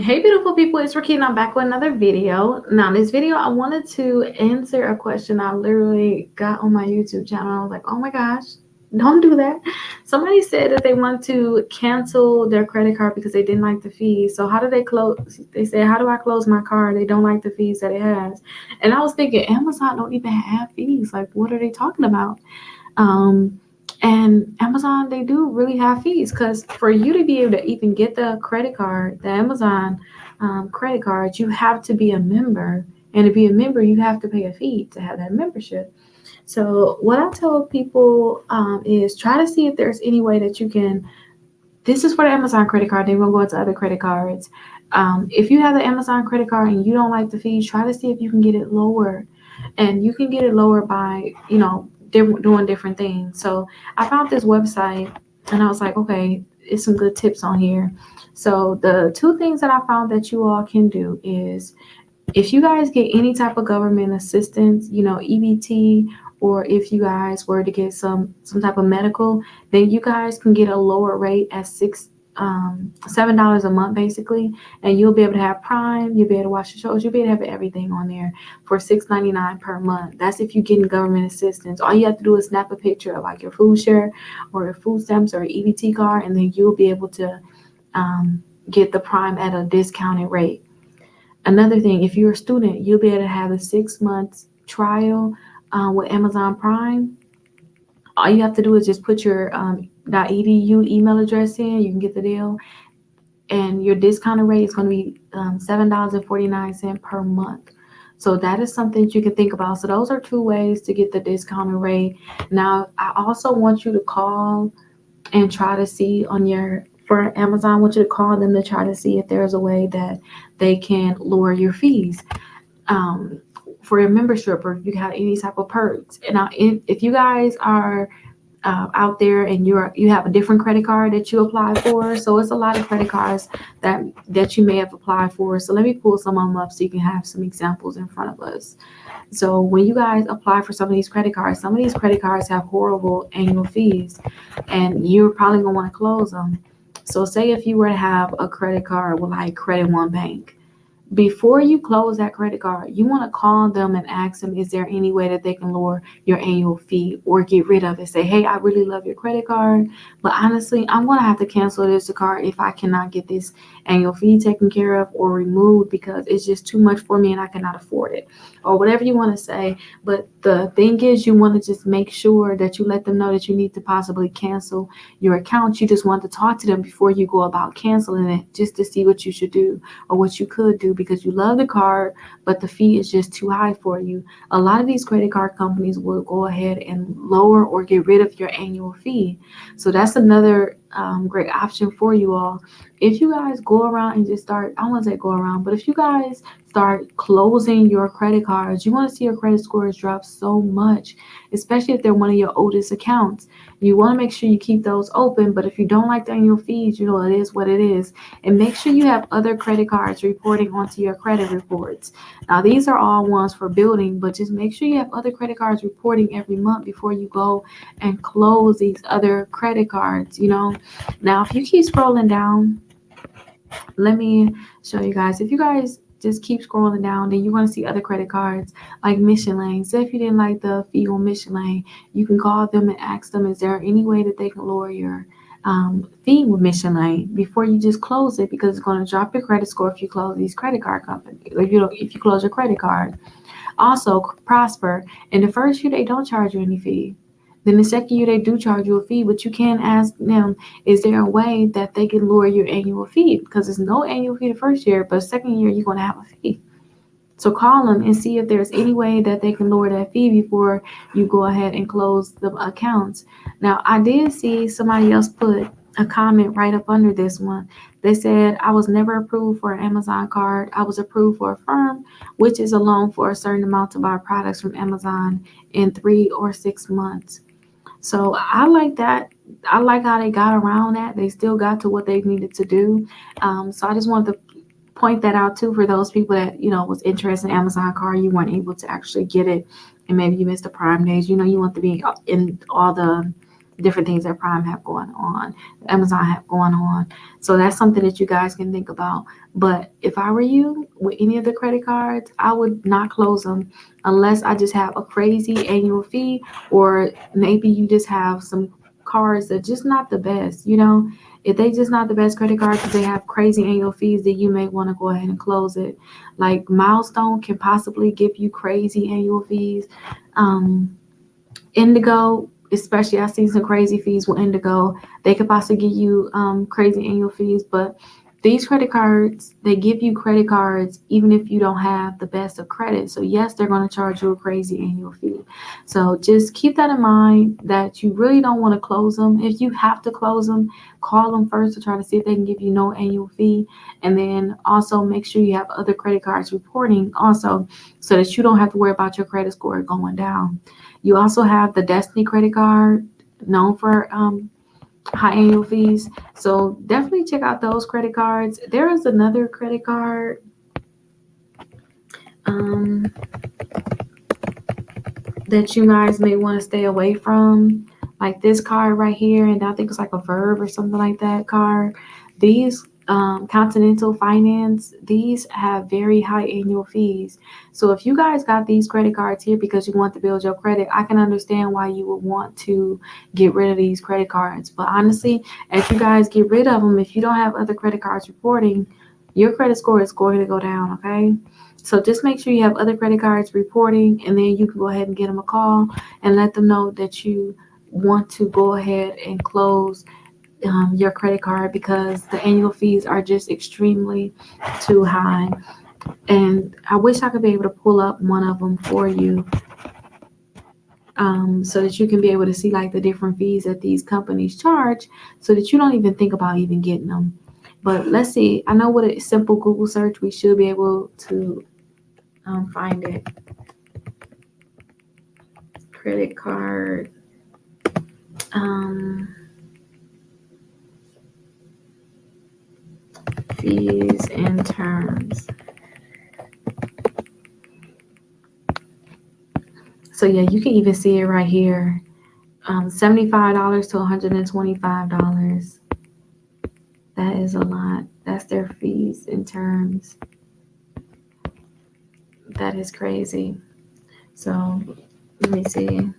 Hey beautiful people, it's Rickita and I'm back with another video. Now in this video I wanted to answer a question I literally got on my YouTube channel. I was like, oh my gosh, don't do that. Somebody said that they want to cancel their credit card because they didn't like the fees. So how do they close? They said, how do I close my card? They don't like the fees that it has. And I was thinking, Amazon don't even have fees. Like, what are they talking about? And Amazon, they do really have fees because for you to be able to even get the credit card, the Amazon credit card, you have to be a member. And to be a member, you have to pay a fee to have that membership. So, what I tell people is try to see if there's any way that you can. This is for the Amazon credit card, then we'll go into other credit cards. If you have the Amazon credit card and you don't like the fees, try to see if you can get it lower, and you can get it lower by doing different things. So I found this website and I was like, okay, it's some good tips on here. So the two things that I found that you all can do is if you guys get any type of government assistance, EBT, or if you guys were to get some type of medical, then you guys can get a lower rate at $7 a month basically, and you'll be able to have Prime, you'll be able to watch the shows, you'll be able to have everything on there for $6.99 per month. That's if you're getting government assistance. All you have to do is snap a picture of like your food share or your food stamps or EBT card, and then you'll be able to get the Prime at a discounted rate. Another thing, if you're a student, you'll be able to have a 6 months trial with Amazon Prime. All you have to do is just put your .edu email address in. You can get the deal, and your discounted rate is going to be $7.49 per month. So that is something that you can think about. So those are two ways to get the discounted rate. Now, I also want you to call and try to see on your for Amazon. I want you to call them to try to see if there's a way that they can lower your fees um, for your membership, or if you have any type of perks. And now, if you guys are out there and you have a different credit card that you apply for, so it's a lot of credit cards that you may have applied for. So let me pull some of them up so you can have some examples in front of us. So when you guys apply for some of these credit cards have horrible annual fees, and you're probably gonna want to close them. So say if you were to have a credit card with like Credit One Bank, before you close that credit card, you want to call them and ask them, is there any way that they can lower your annual fee or get rid of it? Say, hey, I really love your credit card, but honestly, I'm going to have to cancel this card if I cannot get this annual fee taken care of or removed because it's just too much for me and I cannot afford it, or whatever you want to say. But the thing is, you want to just make sure that you let them know that you need to possibly cancel your account. You just want to talk to them before you go about canceling it, just to see what you should do or what you could do, because you love the card, but the fee is just too high for you. A lot of these credit card companies will go ahead and lower or get rid of your annual fee. So that's another great option for you all. If you guys go around and just start, I want to say go around, but if you guys start closing your credit cards, you want to see your credit scores drop so much, especially if they're one of your oldest accounts. You want to make sure you keep those open, but if you don't like the annual fees, it is what it is. And make sure you have other credit cards reporting onto your credit reports. Now, these are all ones for building, but just make sure you have other credit cards reporting every month before you go and close these other credit cards. Now, if you keep scrolling down, let me show you guys. If you guys just keep scrolling down, then you're going to see other credit cards like Mission Lane. So if you didn't like the fee on Mission Lane, you can call them and ask them, is there any way that they can lower your fee with Mission Lane before you just close it, because it's going to drop your credit score if you close these credit card companies. If you close your credit card. Also, Prosper. In the first year, they don't charge you any fee. Then the second year, they do charge you a fee, but you can ask them, is there a way that they can lower your annual fee? Because there's no annual fee the first year, but second year, you're going to have a fee. So call them and see if there's any way that they can lower that fee before you go ahead and close the accounts. Now, I did see somebody else put a comment right up under this one. They said, I was never approved for an Amazon card. I was approved for a firm, which is a loan for a certain amount to buy products from Amazon in 3 or 6 months. So I like that. I like how they got around that. They still got to what they needed to do. So I just wanted to point that out too for those people that was interested in Amazon card. You weren't able to actually get it, and maybe you missed the Prime days. You want to be in all different things that Prime have going on, Amazon have going on. So that's something that you guys can think about. But if I were you with any of the credit cards, I would not close them unless I just have a crazy annual fee, or maybe you just have some cards that just not the best, you know. If they just not the best credit cards because they have crazy annual fees, then you may want to go ahead and close it. Like Milestone can possibly give you crazy annual fees. Um, Indigo, especially, I see some crazy fees with Indigo. They could possibly give you crazy annual fees, but these credit cards, they give you credit cards even if you don't have the best of credit. So yes, they're going to charge you a crazy annual fee. So just keep that in mind that you really don't want to close them. If you have to close them, call them first to try to see if they can give you no annual fee. And then also make sure you have other credit cards reporting also, so that you don't have to worry about your credit score going down. You also have the Destiny credit card, known for high annual fees. So definitely check out those credit cards. There is another credit card um, that you guys may want to stay away from, like this card right here, and I think it's like a Verb or something like that card. These Continental Finance, these have very high annual fees. So if you guys got these credit cards here because you want to build your credit, I can understand why you would want to get rid of these credit cards. But honestly, if you guys get rid of them, if you don't have other credit cards reporting, your credit score is going to go down, okay? So just make sure you have other credit cards reporting, and then you can go ahead and get them a call and let them know that you want to go ahead and close your credit card because the annual fees are just extremely too high. And I wish I could be able to pull up one of them for you, so that you can be able to see like the different fees that these companies charge, so that you don't even think about even getting them. But let's see. I know with a simple Google search, we should be able to find it. Credit card um, fees and terms. So yeah, you can even see it right here. $75 to $125. That is a lot. That's their fees and terms. That is crazy. So let me see.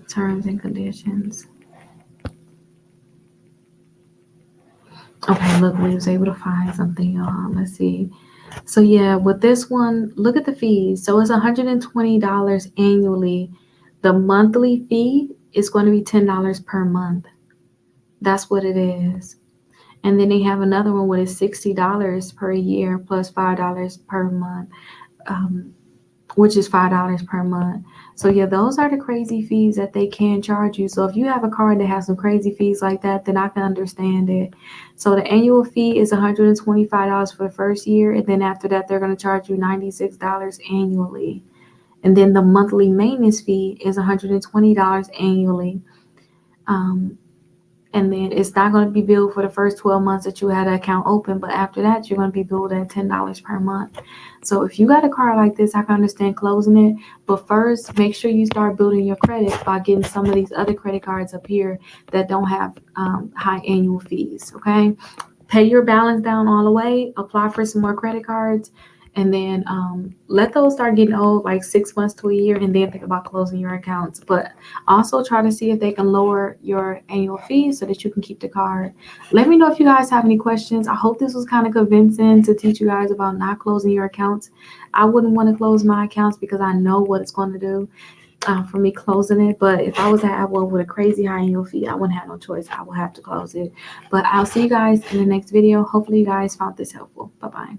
Terms and conditions. Okay, look, we was able to find something, y'all. Let's see. So yeah, with this one, look at the fees. So it's $120 annually. The monthly fee is going to be $10 per month. That's what it is. And then they have another one with $60 per year plus $5 per month. Which is $5 per month. So yeah, those are the crazy fees that they can charge you. So if you have a card that has some crazy fees like that, then I can understand it. So the annual fee is $125 for the first year, and then after that, they're going to charge you $96 annually. And then the monthly maintenance fee is $120 annually. Um, and then it's not going to be billed for the first 12 months that you had an account open, but after that you're going to be billed at $10 per month. So if you got a card like this, I can understand closing it, but first make sure you start building your credit by getting some of these other credit cards up here that don't have high annual fees. Okay, pay your balance down all the way, apply for some more credit cards, and then let those start getting old, like 6 months to a year, and then think about closing your accounts. But also try to see if they can lower your annual fees so that you can keep the card. Let me know if you guys have any questions. I hope this was kind of convincing to teach you guys about not closing your accounts. I wouldn't want to close my accounts because I know what it's going to do for me closing it. But if I was to have one with a crazy high annual fee, I wouldn't have no choice. I will have to close it. But I'll see you guys in the next video. Hopefully you guys found this helpful. Bye-bye.